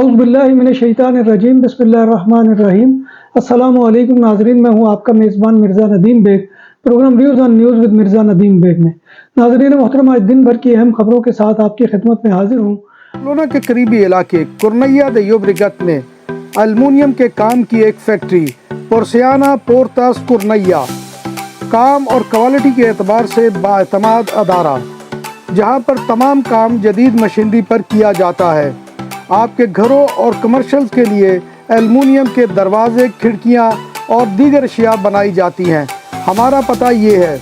औज़ु बिल्लाहि मिनश्शैतानिर्रजीम बिस्मिल्लाहिर्रहमानिर्रहीम। अस्सलामु अलैकुम नाज़रीन, मैं हूँ आपका मेज़बान Mirza Nadeem Baig, programme views on news with Mirza Nadeem Baig में। नाज़रीन मोहतरम, आज दिन भर की अहम खबरों के साथ आपकी खिदमत में हाजिर हूँ। बार्सिलोना के करीबी इलाके कुर्नैया दे llobregat में एल्युमिनियम के काम की एक फैक्ट्री पोर्सियाना पोर्तास कुर्नैया काम और क्वालिटी के एतबार से बाएतमाद अदारा, जहां पर तमाम काम जदीद मशीनरी पर किया जाता है। आपके घरों और कमर्शियल के लिए एल्युमिनियम के दरवाजे, खिड़कियां और दीगर अशिया बनाई जाती हैं। हमारा पता ये है।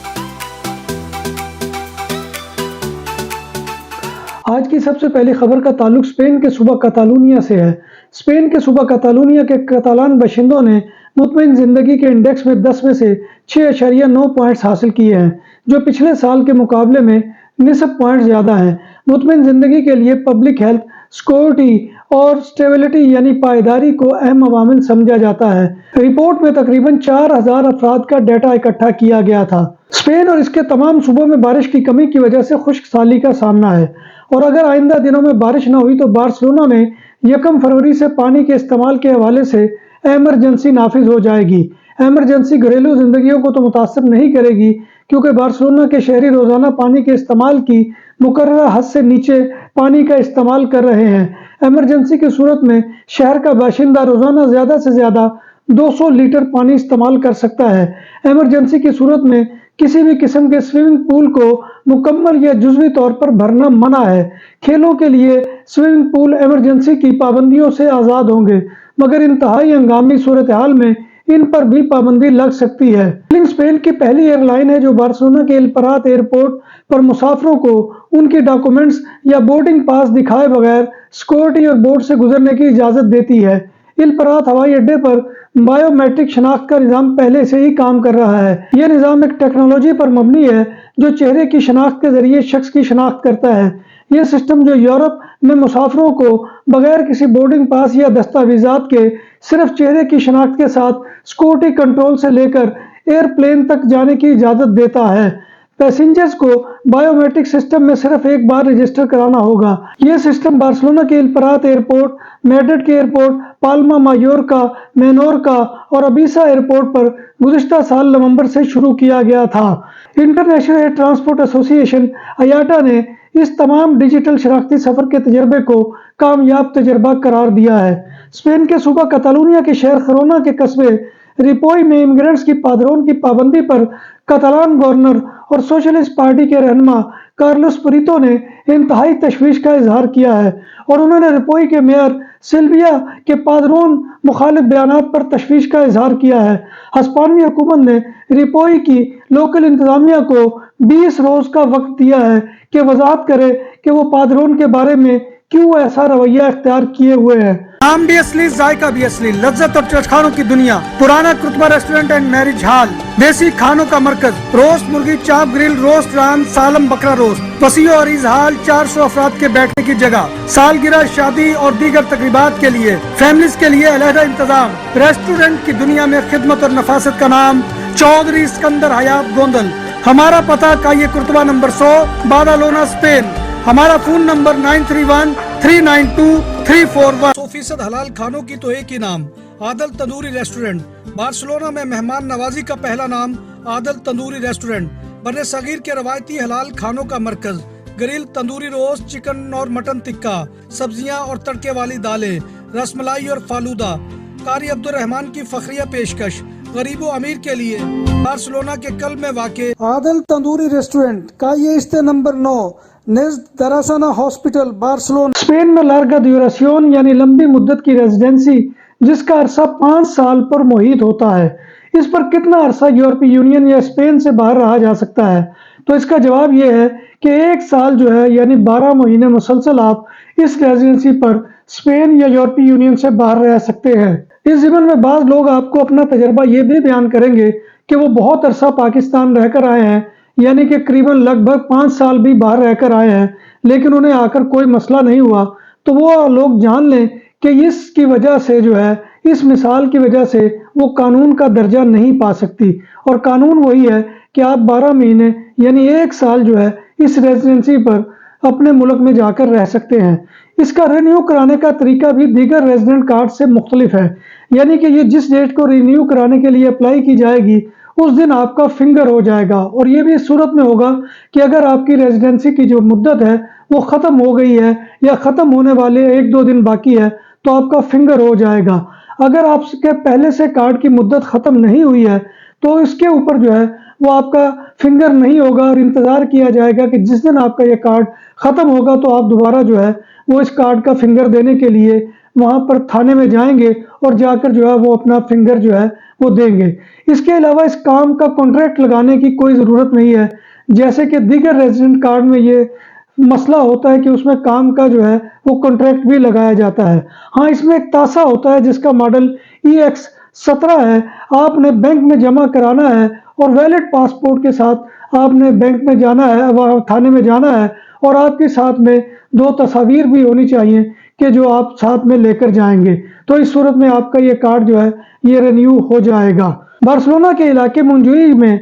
आज की सबसे पहली खबर का ताल्लुक स्पेन के सूबा कातालूनिया से है। स्पेन के सूबा कातालूनिया के कतालान बाशिंदों ने मुतमईन ज़िंदगी के इंडेक्स में 10 में से 6.9 पॉइंट्स हासिल किए हैं, जो पिछले साल के मुकाबले में निस्फ पॉइंट ज़्यादा हैं। मुतमईन ज़िंदगी के लिए पब्लिक हेल्थ, सिक्योरिटी और स्टेबिलिटी यानी पायदारी को अहम अवामिल समझा जाता है। रिपोर्ट में तकरीबन 4000 अफराद का डाटा इकट्ठा किया गया था। स्पेन और इसके तमाम सूबों में बारिश की कमी की वजह से खुश्क साली का सामना है, और अगर आइंदा दिनों में बारिश न हुई तो बार्सिलोना में 1 फरवरी से पानी के इस्तेमाल के हवाले से एमरजेंसी नाफिज हो जाएगी। एमरजेंसी घरेलू जिंदगियों को तो मुतासर नहीं करेगी, क्योंकि बार्सिलोना के शहरी रोजाना पानी के इस्तेमाल की मुकर्ररा हद से नीचे पानी का इस्तेमाल कर रहे हैं। एमरजेंसी की सूरत में शहर का बाशिंदा रोजाना ज्यादा से ज्यादा 200 लीटर पानी इस्तेमाल कर सकता है। एमरजेंसी की सूरत में किसी भी किस्म के स्विमिंग पूल को मुकम्मल या जुज़वी तौर पर भरना मना है। खेलों के लिए स्विमिंग पूल एमरजेंसी की पाबंदियों से आज़ाद होंगे, मगर इंतहाई हंगामी सूरत हाल में इन पर भी पाबंदी लग सकती है। व्युअलिंग स्पेन की पहली एयरलाइन है जो बार्सिलोना के एल परात एयरपोर्ट पर मुसाफिरों को उनकी डॉक्यूमेंट्स या बोर्डिंग पास दिखाए बगैर सिक्योरिटी और बोर्ड से गुजरने की इजाज़त देती है। एल परात हवाई अड्डे पर बायोमेट्रिक शनाख्त का निज़ाम पहले से ही काम कर रहा है। यह निज़ाम एक टेक्नोलॉजी पर मबनी है जो चेहरे की शनाख्त के जरिए शख्स की शनाख्त करता है। यह सिस्टम जो यूरोप में मुसाफिरों को बगैर किसी बोर्डिंग पास या दस्तावेजात के सिर्फ चेहरे की शनाख्त के साथ सिक्योरिटी कंट्रोल से लेकर एयरप्लेन तक जाने की इजाज़त देता है। पैसेंजर्स को बायोमेट्रिक सिस्टम में सिर्फ एक बार रजिस्टर कराना होगा। यह सिस्टम बार्सिलोना के एल परात एयरपोर्ट, मैड्रिड के एयरपोर्ट, पाल्मा मायोर्का, मेनोरका और अबीसा एयरपोर्ट पर गुज़िश्ता साल नवंबर से शुरू किया गया था। International air transport association IATA ने इस तमाम डिजिटल शनाख्ती सफर के तजर्बे को कामयाब तजर्बा करार दिया है। स्पेन के सूबा कतालूनिया के शहर खरोना के कस्बे रिपोई में इमिग्रेंट्स की पादरोन की पाबंदी पर कतालान गवर्नर और सोशलिस्ट पार्टी के रहनुमा कार्लोस प्रीतो ने इंतहाई तशवीश का इजहार किया है, और उन्होंने रिपोई के मेयर सिल्विया के पादरोन मुखालिफ बयानात पर तशवीश का इजहार किया है। हिस्पानियाई हुकूमत ने रिपोई की लोकल इंतजामिया को 20 रोज का वक्त दिया है कि वजाहत करे कि वो पादरोन के बारे में क्यों ऐसा रवैया इख्तियार किए हुए हैं। नाम भी असली, जायका भी असली, लज्जत और चटखानों की दुनिया, पुराना कुतबा रेस्टोरेंट एंड मैरिज हॉल, देसी खानों का मरकज, रोस्ट मुर्गी, चाप ग्रिल, रोस्ट रान, सालम बकरा रोस्ट, वसीओ और इजहाल, 400 अफराद के बैठने की जगह, सालगिरह, शादी और दीगर तकरीबात के लिए, फैमिलीज के लिए अलहदा इंतजाम। रेस्टोरेंट की दुनिया में खिदमत और नफासत का नाम चौधरी सिकंदर हयात गोंदल। हमारा पता का ये कुर्तबा नंबर 100, बादालोना, स्पेन। हमारा फोन नंबर 9313923341। 100% हलाल खानों की तो एक ही नाम, आदल तंदूरी रेस्टोरेंट। बार्सिलोना में मेहमान नवाजी का पहला नाम आदल तंदूरी रेस्टोरेंट। बर्रे सगीर के रवायती हलाल खानों का मरकज, ग्रिल, तंदूरी रोस्ट, चिकन और मटन टिक्का, सब्जियां और तड़के वाली दालें, रसमलाई और फालूदा। कारी अब्दुर्रहमान की फखरिया पेशकश गरीबो अमीर के लिए। बार्सिलोना के कल में वाक़े आदल तंदूरी रेस्टोरेंट का ये इस्ते नंबर 9 नेज़्द दरासाना हॉस्पिटल, बार्सिलोना। स्पेन में लार्गा ड्यूरेशन यानी लंबी मुद्दत की रेजिडेंसी, जिसका अरसा 5 साल पर मुहित होता है। इस पर कितना अरसा यूरोपीय यूनियन या स्पेन से बाहर रहा जा सकता है? तो इसका जवाब यह है कि 1 साल जो है यानी 12 महीने मुसलसल आप इस रेजिडेंसी पर स्पेन या यूरोपीय यूनियन से बाहर रह सकते हैं। इस ज़िमन में बाज़ लोग आपको अपना तजर्बा ये भी बयान करेंगे कि वो बहुत अरसा पाकिस्तान रहकर आए हैं, यानी कि करीबन लगभग 5 साल भी बाहर रहकर आए हैं, लेकिन उन्हें आकर कोई मसला नहीं हुआ। तो वो लोग जान लें कि इसकी वजह से जो है, इस मिसाल की वजह से वो कानून का दर्जा नहीं पा सकती, और कानून वही है कि आप 12 महीने यानी 1 साल जो है इस रेजिडेंसी पर अपने मुल्क में जाकर रह सकते हैं। اس کا رینیو کرانے کا طریقہ بھی دیگر ریزیڈنٹ کارڈ سے مختلف ہے، یعنی کہ یہ جس ڈیٹ کو رینیو کرانے کے لیے اپلائی کی جائے گی اس دن آپ کا فنگر ہو جائے گا، اور یہ بھی اس صورت میں ہوگا کہ اگر آپ کی ریزیڈنسی کی جو مدت ہے وہ ختم ہو گئی ہے یا ختم ہونے والے 1-2 دن باقی ہے تو آپ کا فنگر ہو جائے گا۔ اگر آپ کے پہلے سے کارڈ کی مدت ختم نہیں ہوئی ہے تو اس کے اوپر جو ہے وہ آپ کا فنگر نہیں ہوگا، اور انتظار کیا جائے گا کہ جس دن آپ کا یہ کارڈ ختم ہوگا تو آپ دوبارہ جو ہے وہ اس کارڈ کا فنگر دینے کے لیے وہاں پر تھانے میں جائیں گے اور جا کر جو ہے وہ اپنا فنگر جو ہے وہ دیں گے۔ اس کے علاوہ اس کام کا کانٹریکٹ لگانے کی کوئی ضرورت نہیں ہے، جیسے کہ دیگر ریزیڈنٹ کارڈ میں یہ مسئلہ ہوتا ہے کہ اس میں کام کا جو ہے وہ کانٹریکٹ بھی لگایا جاتا ہے۔ ہاں، اس میں ایک تاسا ہوتا ہے جس کا ماڈل EX17 ہے، آپ نے بینک میں جمع کرانا ہے اور ویلڈ پاسپورٹ کے ساتھ آپ نے بینک میں جانا ہے، تھانے میں جانا ہے، اور آپ کے ساتھ میں 2 تصاویر بھی ہونی چاہیے کہ جو آپ ساتھ میں لے کر جائیں گے، تو اس صورت میں آپ کا یہ کارڈ جو ہے یہ رینیو ہو جائے گا۔ بارسلونا کے علاقے مونجوئی میں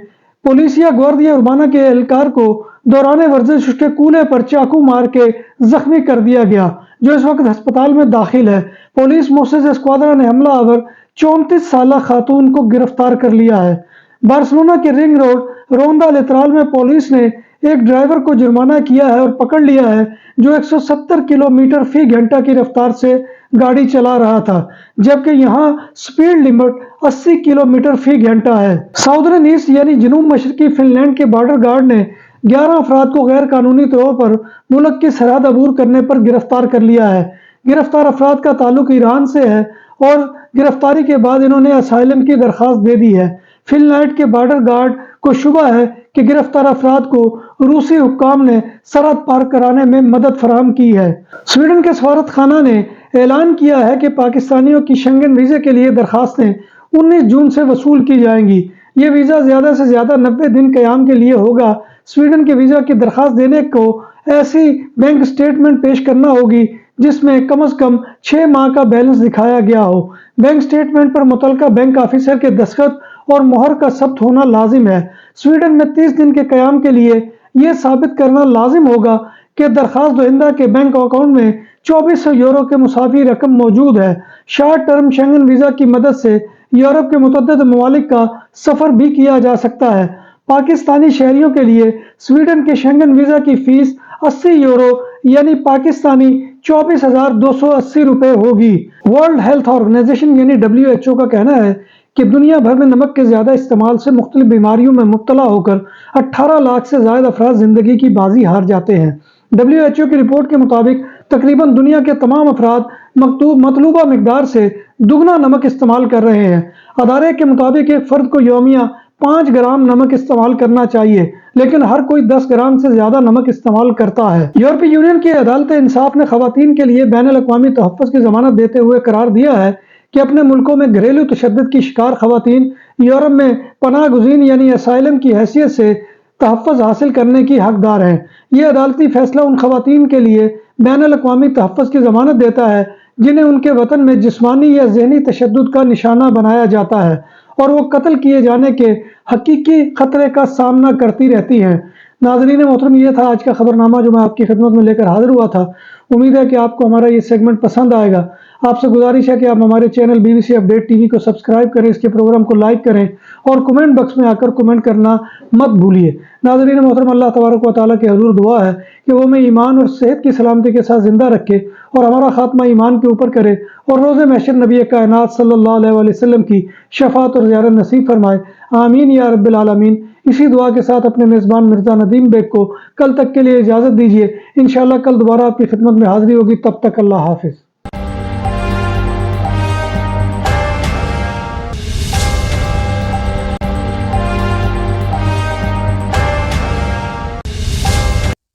پولیسیا گواردیا اربانا کے اہلکار کو دوران ورزش اس کے کولے پر چاقو مار کے زخمی کر دیا گیا، جو اس وقت ہسپتال میں داخل ہے۔ پولیس موسیس اسکواڈرا نے حملہ آور 34 سالہ خاتون کو گرفتار کر لیا ہے۔ بارسلونا کے رنگ روڈ روندا لترال میں پولیس نے ایک ڈرائیور کو جرمانہ کیا ہے اور پکڑ لیا ہے جو 170 کلومیٹر فی گھنٹہ کی رفتار سے گاڑی چلا رہا تھا، جبکہ یہاں سپیڈ لمٹ 80 کلومیٹر فی گھنٹہ ہے۔ ساؤدرن ایسٹ یعنی جنوب مشرقی فن لینڈ کے بارڈر گارڈ نے 11 افراد کو غیر قانونی طور پر ملک کی سرحد عبور کرنے پر گرفتار کر لیا ہے۔ گرفتار افراد کا تعلق ایران سے ہے اور گرفتاری کے بعد انہوں نے اسائلم کی درخواست دے دی ہے۔ فن لینڈ کے بارڈر گارڈ کو شبہ ہے کہ گرفتار افراد کو روسی حکام نے سرحد پار کرانے میں مدد فراہم کی ہے۔ سویڈن کے سفارت خانہ نے اعلان کیا ہے کہ پاکستانیوں کی شنگن ویزے کے لیے درخواستیں 19 جون سے وصول کی جائیں گی۔ یہ ویزا زیادہ سے زیادہ 90 دن قیام کے لیے ہوگا۔ سویڈن کے ویزا کی درخواست دینے کو ایسی بینک سٹیٹمنٹ پیش کرنا ہوگی جس میں کم از کم 6 ماہ کا بیلنس دکھایا گیا ہو۔ بینک سٹیٹمنٹ پر متعلقہ بینک آفیسر کے دستخط اور مہر کا ثبت ہونا لازم ہے۔ سویڈن میں 30 دن کے قیام کے لیے یہ ثابت کرنا لازم ہوگا کہ درخواست دہندہ کے بینک اکاؤنٹ میں 2400 یورو کے مساوی رقم موجود ہے۔ شارٹ ٹرم شنگن ویزا کی مدد سے یورپ کے متعدد ممالک کا سفر بھی کیا جا سکتا ہے۔ پاکستانی شہریوں کے لیے سویڈن کے شنگن ویزا کی فیس 80 یورو یعنی پاکستانی 24,280 روپے ہوگی۔ ورلڈ ہیلتھ آرگنائزیشن یعنی WHO کا کہنا ہے کہ دنیا بھر میں نمک کے زیادہ استعمال سے مختلف بیماریوں میں مبتلا ہو کر 18 لاکھ سے زائد افراد زندگی کی بازی ہار جاتے ہیں۔ WHO کی رپورٹ کے مطابق تقریباً دنیا کے تمام افراد مطلوبہ مقدار سے دگنا نمک استعمال کر رہے ہیں۔ ادارے کے مطابق ایک فرد کو یومیہ 5 گرام نمک استعمال کرنا چاہیے، لیکن ہر کوئی 10 گرام سے زیادہ نمک استعمال کرتا ہے۔ یورپی یونین کی عدالت انصاف نے خواتین کے لیے بین الاقوامی تحفظ کی ضمانت دیتے ہوئے قرار دیا ہے کہ اپنے ملکوں میں گھریلو تشدد کی شکار خواتین یورپ میں پناہ گزین یعنی اسائلم کی حیثیت سے تحفظ حاصل کرنے کی حقدار ہیں۔ یہ عدالتی فیصلہ ان خواتین کے لیے بین الاقوامی تحفظ کی ضمانت دیتا ہے جنہیں ان کے وطن میں جسمانی یا ذہنی تشدد کا نشانہ بنایا جاتا ہے اور وہ قتل کیے جانے کے حقیقی خطرے کا سامنا کرتی رہتی ہیں۔ ناظرین محترم، یہ تھا آج کا خبرنامہ جو میں آپ کی خدمت میں لے کر حاضر ہوا تھا۔ امید ہے کہ آپ کو ہمارا یہ سیگمنٹ پسند آئے گا۔ آپ سے گزارش ہے کہ آپ ہمارے چینل BBC اپڈیٹ TV کو سبسکرائب کریں، اس کے پروگرام کو لائک کریں اور کمنٹ باکس میں آ کر کمنٹ کرنا مت بھولیے۔ ناظرین محترم، اللہ تبارک و تعالیٰ کے حضور دعا ہے کہ وہ ہمیں ایمان اور صحت کی سلامتی کے ساتھ زندہ رکھے اور ہمارا خاتمہ ایمان کے اوپر کرے اور روز محشر نبی کائنات صلی اللہ علیہ وآلہ وسلم کی شفاعت اور زیارت نصیب فرمائے، آمین یا رب العالمین۔ اسی دعا کے ساتھ اپنے میزبان مرزا ندیم بیگ کو کل تک کے لیے اجازت دیجیے۔ انشاءاللہ کل دوبارہ آپ کی خدمت میں حاضری ہوگی، تب تک اللہ حافظ۔